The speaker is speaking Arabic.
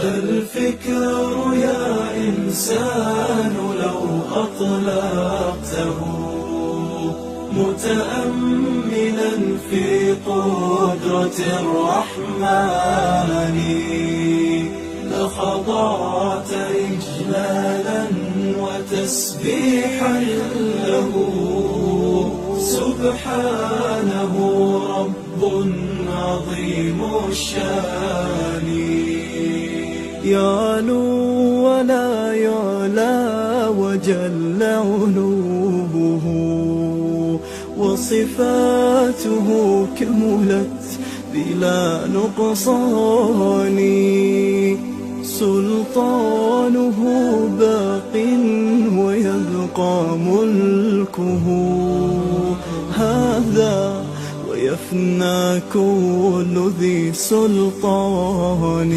الفكر يا إنسان لو أطلقته متأملا في قدرة الرحمن لخضعت إجلالا وتسبيحا له سبحانه رب عظيم الشان يعلو ولا يعلى وجل علوه وصفاته كملت بلا نقصان سلطانه باق ويبقى ملكه هذا ويفنى كل ذي سلطان